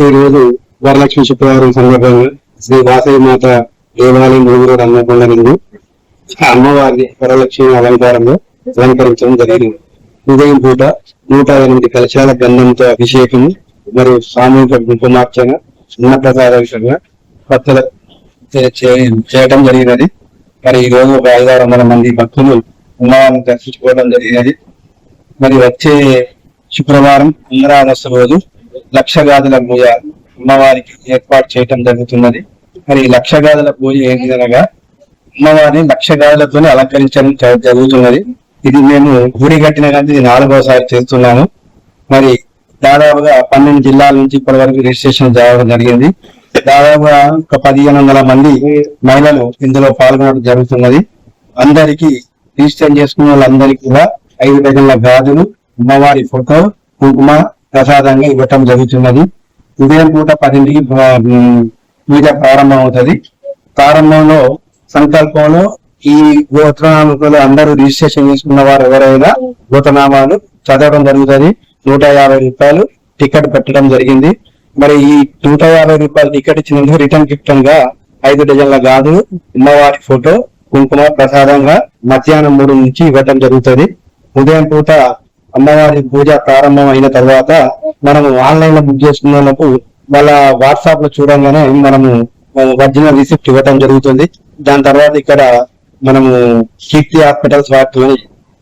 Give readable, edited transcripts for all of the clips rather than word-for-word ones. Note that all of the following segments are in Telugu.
ఈ రోజు వరలక్ష్మి శుక్రవారం సందర్భంగా శ్రీ వాసవి మాత దేవాలయం రోడ్ అన్నకొండ నుండి అమ్మవారిని వరలక్ష్మి అలంకారంలో అలంకరించడం జరిగింది. ఉదయం పూట 108 కలశాల గంధంతో అభిషేకం మరియు సామూహిక కుంకుమార్చన అన్నప్రసాదంగా భక్తులు చేయడం జరిగినది. మరి ఈ రోజు ఒక 500-600 మంది భక్తులు అమ్మవారిని దర్శించుకోవడం జరిగినది. మరి వచ్చే శుక్రవారం అమరావతి రోజు లక్షగాదుల పూజ అమ్మవారికి ఏర్పాటు చేయడం జరుగుతున్నది. మరి లక్షగాదుల పూజ ఏంటనగా అమ్మవారిని లక్షగాదులతోనే అలంకరించడం జరుగుతున్నది. ఇది మేము గుడి కట్టిన కానీ ఇది 4వసారి చేస్తున్నాము. మరి దాదాపుగా 12 జిల్లాల నుంచి ఇప్పటి వరకు రిజిస్ట్రేషన్ జరగడం జరిగింది. దాదాపుగా ఒక 1500 మంది మహిళలు ఇందులో పాల్గొనడం జరుగుతున్నది. అందరికీ రిజిస్టర్ చేసుకున్న వాళ్ళందరికీ కూడా 5 డజన్ల గాజులు, అమ్మవారి ఫోటో, కుంకుమ ప్రసాదంగా ఇవ్వటం జరుగుతున్నది. ఉదయం పూట 10ంటికి పూజ ప్రారంభం అవుతుంది. ప్రారంభంలో సంకల్పంలో ఈ గోత్రనామకులు అందరూ రిజిస్ట్రేషన్ చేసుకున్న వారు ఎవరైనా గోత్రనామాలు చదవడం జరుగుతుంది. 150 రూపాయలు టికెట్ పెట్టడం జరిగింది. మరి ఈ 150 రూపాయలు టికెట్ ఇచ్చినందుకు రిటర్న్ గిఫ్ట్ గా 5 డజన్ల గాజులు, అమ్మవారి ఫోటో, కుంకుమ ప్రసాదంగా మధ్యాహ్నం 3 నుంచి ఇవ్వటం జరుగుతుంది. ఉదయం పూట అమ్మవారి పూజ ప్రారంభం అయిన తర్వాత మనము ఆన్లైన్ లో బుక్ చేసుకున్నందుకు వాళ్ళ వాట్సాప్ లో చూడంగానే మనము ఒరిజినల్ రిసిప్ట్ ఇవ్వటం జరుగుతుంది. దాని తర్వాత ఇక్కడ మనము కీర్తి హాస్పిటల్స్ వాటిని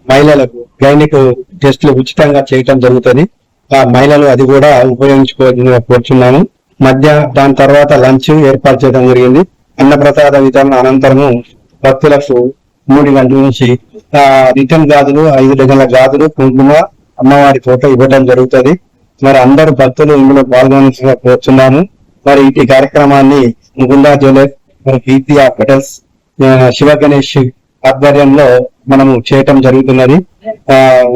మహిళలకు గైనిక్ టెస్టులు ఉచితంగా చేయటం జరుగుతుంది. ఆ మహిళలు అది కూడా ఉపయోగించుకోవాలని కోరుచున్నాను. దాని తర్వాత లంచ్ ఏర్పాటు చేయడం జరిగింది. అన్నప్రసాద వితరణ అనంతరము భక్తులకు 3 గంటల నుంచి రిటర్న్ గాజులు, 5 డజన్ల గాజులు, కుంకుమ, అమ్మవారి ఫోటో ఇవ్వడం జరుగుతుంది. మరి అందరూ భక్తులు ఇందులో పాల్గొనాల్సిందిగా కోరుచున్నాము. మరి ఈ కార్యక్రమాన్ని ముకుందా జ్యువెలర్స్, మరి కీర్తి హాస్పిటల్స్, శివ గణేష్ ఆధ్వర్యంలో మనము చేయటం జరుగుతున్నది.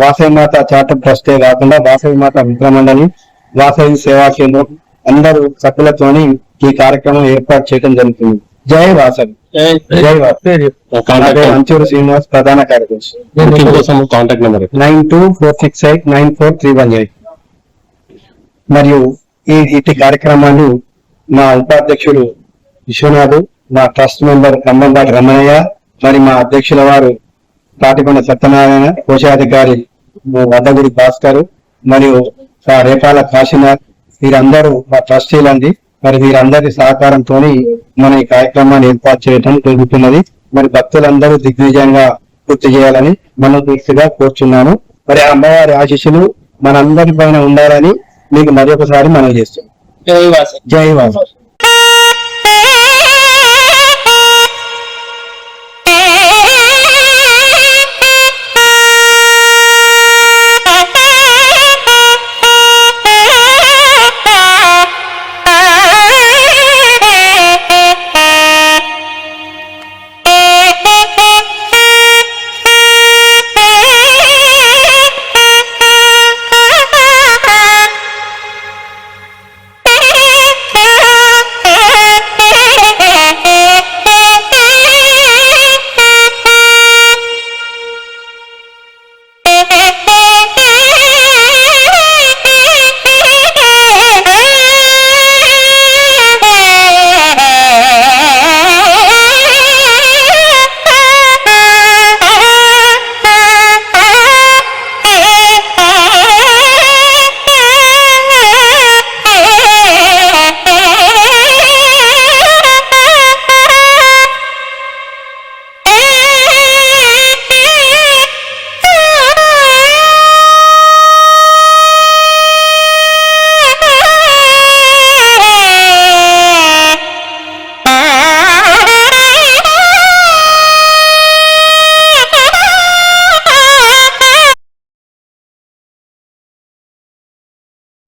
వాసవి మాత చారిటబుల్ ట్రస్టే కాకుండా వాసవి మాత మిత్ర మండలి, వాసవి సేవా కేంద్రం అందరూ సభ్యులతోని ఈ కార్యక్రమం ఏర్పాటు చేయడం జరుగుతుంది. జై వాసవి. జై వాసవి. మంచూరు శ్రీనివాస్, ప్రధాన కార్యదర్శి. 9246894318. మరియు ఇటు కార్యక్రమాన్ని మా ఉపాధ్యక్షుడు విశ్వనాథ్, మా ట్రస్ట్ మెంబర్ ఖమ్మంపాటి రమణయ్య, మరి మా అధ్యక్షుల వారు తాటికొండ సత్యనారాయణ, కోశాధికారి వద్దగుడి భాస్కర్, మరియు రేపాల కాశీనాథ్, వీరందరూ మా ట్రస్టీలండి. మరి వీరందరి సహకారంతో మన ఈ కార్యక్రమాన్ని ఏర్పాటు చేయడం జరుగుతున్నది. మరి భక్తులందరూ దిగ్విజయంగా పూర్తి చేయాలని మనస్ఫూర్తిగా కోరుచున్నాను. మరి అమ్మవారి ఆశీస్సులు మనందరి పైన ఉండాలని మీకు మరొకసారి మనం చేస్తున్నాం. జై వాసవి. జై వాసవి.